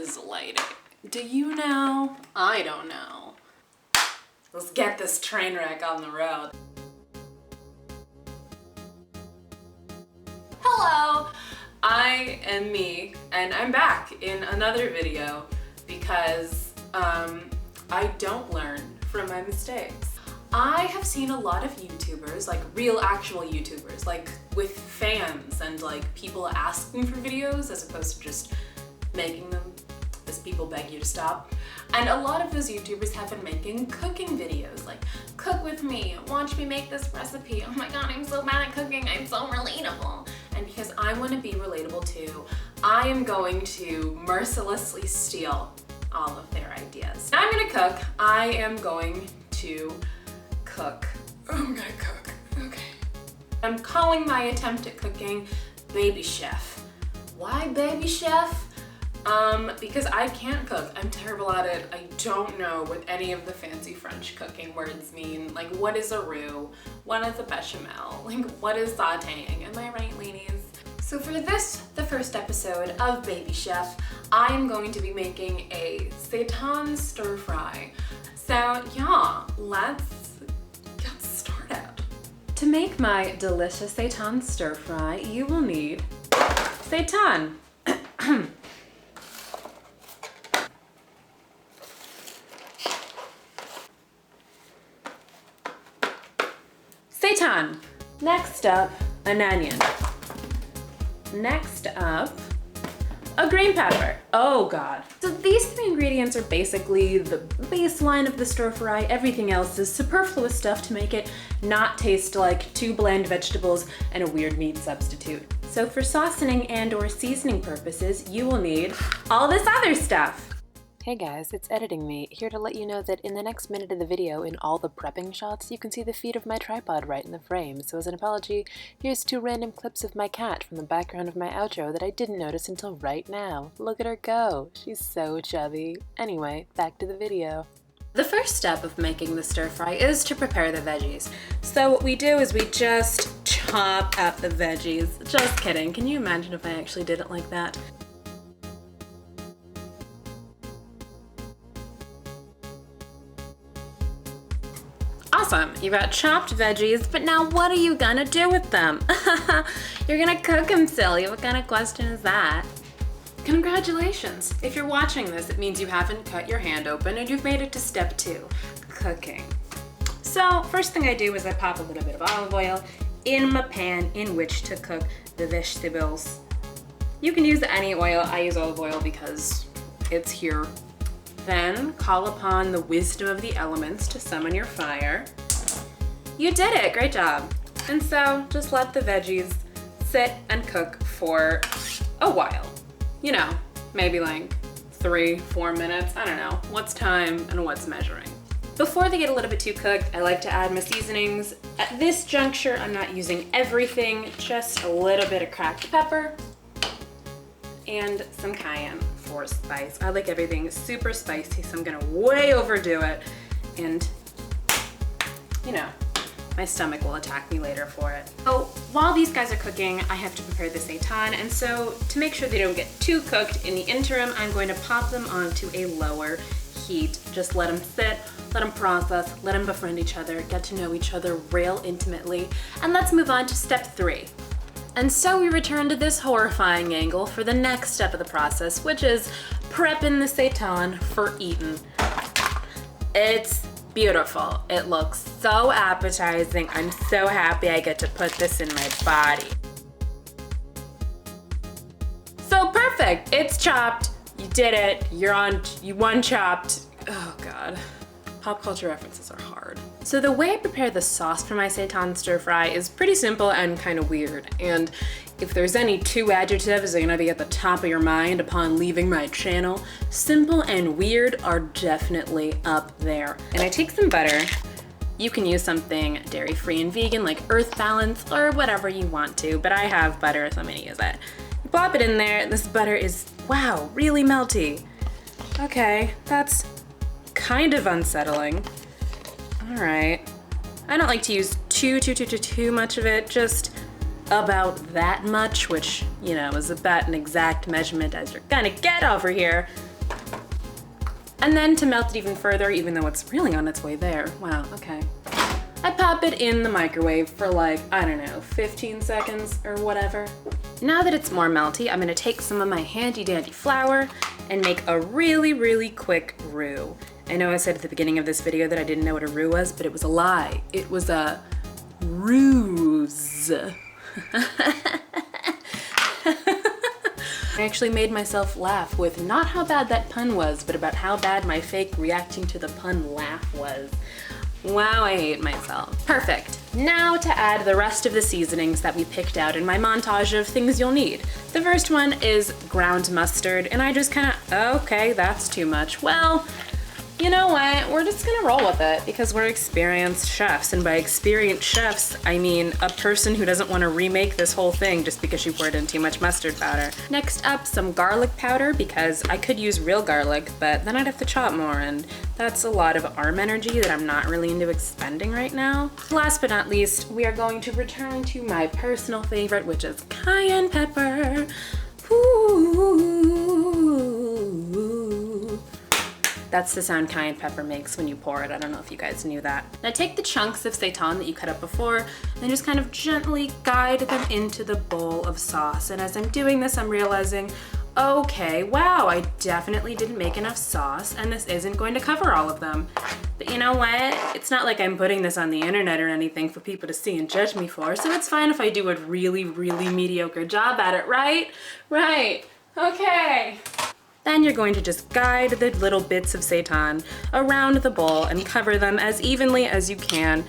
is lighting? Do you know? I don't know. Let's get this train wreck on the road. Hello, I am me, and I'm back in another video because I don't learn from my mistakes. I have seen a lot of YouTubers, like real actual YouTubers, like with fans and like people asking for videos as opposed to just making them as people beg you to stop. And a lot of those YouTubers have been making cooking videos, like cook with me, watch me make this recipe. Oh my god, I'm so bad at cooking, I'm so relatable. And because I want to be relatable too, I am going to mercilessly steal all of their ideas. I'm gonna cook. I am going to cook. I'm gonna cook, okay. I'm calling my attempt at cooking Baby Chef. Why Baby Chef? Because I can't cook. I'm terrible at it. I don't know what any of the fancy French cooking words mean. Like, what is a roux? What is a bechamel? Like, what is sauteing? Am I right, ladies? So for this, the first episode of Baby Chef, I am going to be making a seitan stir fry. So yeah, let's get started. To make my delicious seitan stir fry, you will need seitan. Seitan. Next up, an onion. Next up, a green pepper. Oh god. So these three ingredients are basically the baseline of the stir fry. Everything else is superfluous stuff to make it not taste like two bland vegetables and a weird meat substitute. So for saucening and or seasoning purposes, you will need all this other stuff. Hey guys, it's Editing Me, here to let you know that in the next minute of the video, in all the prepping shots, you can see the feet of my tripod right in the frame. So as an apology, here's 2 random clips of my cat from the background of my outro that I didn't notice until right now. Look at her go, she's so chubby. Anyway, back to the video. The first step of making the stir fry is to prepare the veggies. So what we do is we just chop up the veggies. Just kidding, can you imagine if I actually did it like that? Awesome, you got chopped veggies, but now what are you gonna do with them? You're gonna cook them, silly. What kind of question is that? Congratulations! If you're watching this, it means you haven't cut your hand open and you've made it to step 2, cooking. So, first thing I do is I pop a little bit of olive oil in my pan in which to cook the vegetables. You can use any oil. I use olive oil because it's here. Then call upon the wisdom of the elements to summon your fire. You did it, great job. And so just let the veggies sit and cook for a while. You know, maybe like 3-4 minutes, I don't know. What's time and what's measuring? Before they get a little bit too cooked, I like to add my seasonings. At this juncture, I'm not using everything, just a little bit of cracked pepper and some cayenne for spice. I like everything super spicy, so I'm gonna way overdo it. And, you know, my stomach will attack me later for it. So while these guys are cooking, I have to prepare the seitan, and so to make sure they don't get too cooked in the interim, I'm going to pop them onto a lower heat. Just let them sit, let them process, let them befriend each other, get to know each other real intimately, and let's move on to step 3. And so we return to this horrifying angle for the next step of the process, which is prepping the seitan for eating. It's beautiful. It looks so appetizing. I'm so happy I get to put this in my body. So perfect, it's chopped. You did it, you one-chopped. Oh God, pop culture references are hard. So the way I prepare the sauce for my seitan stir fry is pretty simple and kind of weird. And if there's any 2 adjectives that are gonna be at the top of your mind upon leaving my channel, simple and weird are definitely up there. And I take some butter. You can use something dairy-free and vegan like Earth Balance or whatever you want to, but I have butter, so I'm gonna use it. You plop it in there. This butter is, wow, really melty. Okay, that's kind of unsettling. All right. I don't like to use too much of it, just about that much, which, you know, is about an exact measurement as you're gonna get over here. And then to melt it even further, even though it's really on its way there. Wow, okay. I pop it in the microwave for like, I don't know, 15 seconds or whatever. Now that it's more melty, I'm gonna take some of my handy dandy flour and make a really, really quick roux. I know I said at the beginning of this video that I didn't know what a roux was, but it was a lie. It was a ruse. I actually made myself laugh with not how bad that pun was, but about how bad my fake reacting to the pun laugh was. Wow, I hate myself. Perfect. Now to add the rest of the seasonings that we picked out in my montage of things you'll need. The first one is ground mustard, and I just kinda, okay, that's too much. Well, you know what? We're just gonna roll with it because we're experienced chefs, and by experienced chefs, I mean a person who doesn't want to remake this whole thing just because she poured in too much mustard powder. Next up, some garlic powder because I could use real garlic, but then I'd have to chop more, and that's a lot of arm energy that I'm not really into expending right now. Last but not least, we are going to return to my personal favorite, which is cayenne pepper. Ooh. That's the sound cayenne pepper makes when you pour it. I don't know if you guys knew that. Now take the chunks of seitan that you cut up before and just kind of gently guide them into the bowl of sauce. And as I'm doing this, I'm realizing, okay, wow, I definitely didn't make enough sauce and this isn't going to cover all of them. But you know what? It's not like I'm putting this on the internet or anything for people to see and judge me for, so it's fine if I do a really, really mediocre job at it, right? Right, okay. Then you're going to just guide the little bits of seitan around the bowl and cover them as evenly as you can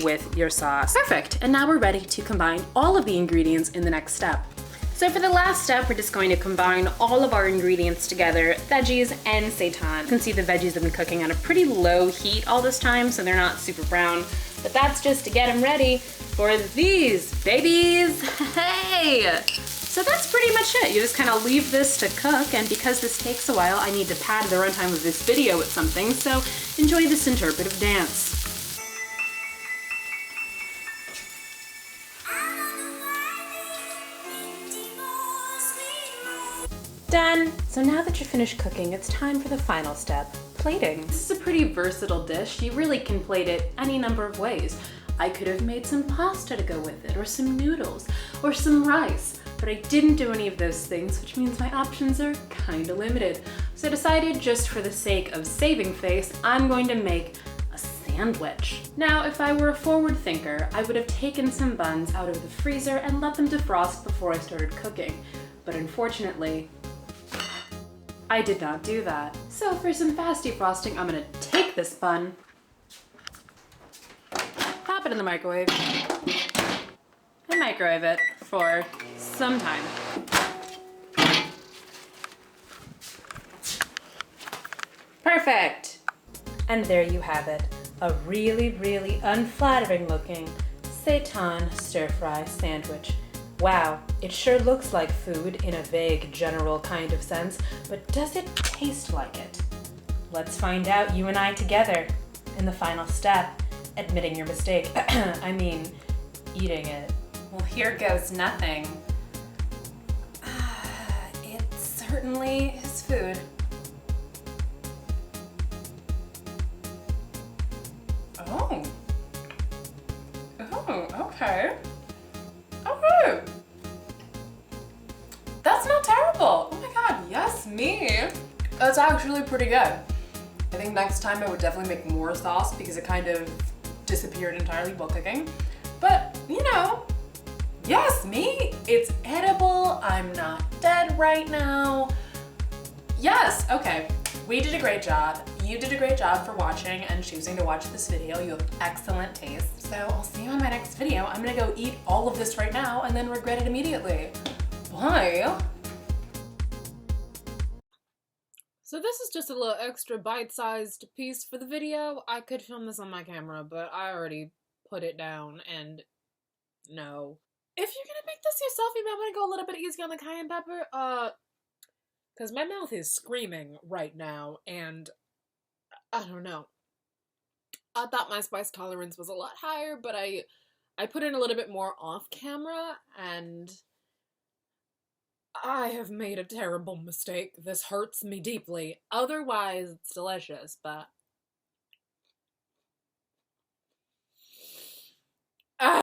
with your sauce. Perfect, and now we're ready to combine all of the ingredients in the next step. So for the last step, we're just going to combine all of our ingredients together, veggies and seitan. You can see the veggies have been cooking on a pretty low heat all this time, so they're not super brown, but that's just to get them ready for these babies. Hey! So that's pretty much it. You just kind of leave this to cook, and because this takes a while, I need to pad the runtime of this video with something, so enjoy this interpretive dance. Done! So now that you're finished cooking, it's time for the final step, plating. This is a pretty versatile dish. You really can plate it any number of ways. I could have made some pasta to go with it, or some noodles, or some rice. But I didn't do any of those things, which means my options are kinda limited. So I decided, just for the sake of saving face, I'm going to make a sandwich. Now, if I were a forward thinker, I would have taken some buns out of the freezer and let them defrost before I started cooking. But unfortunately, I did not do that. So for some fast defrosting, I'm gonna take this bun, pop it in the microwave, and microwave it for some time. Perfect! And there you have it. A really, really unflattering looking seitan stir-fry sandwich. Wow, it sure looks like food in a vague, general kind of sense, but does it taste like it? Let's find out, you and I together, in the final step, admitting your mistake. I mean, eating it. Well, here goes nothing. It certainly is food. Oh. Oh, okay. Okay. That's not terrible. Oh my god, yes, me. That's actually pretty good. I think next time I would definitely make more sauce because it kind of disappeared entirely while cooking. But, you know, yes, me, it's edible. I'm not dead right now. Yes, okay. We did a great job. You did a great job for watching and choosing to watch this video. You have excellent taste. So I'll see you in my next video. I'm gonna go eat all of this right now and then regret it immediately. Bye. So this is just a little extra bite-sized piece for the video. I could film this on my camera, but I already put it down, and no. If you're gonna make this yourself, you might want to go a little bit easier on the cayenne pepper, because my mouth is screaming right now, and I don't know. I thought my spice tolerance was a lot higher, but I put in a little bit more off camera, and I have made a terrible mistake. This hurts me deeply. Otherwise, it's delicious, but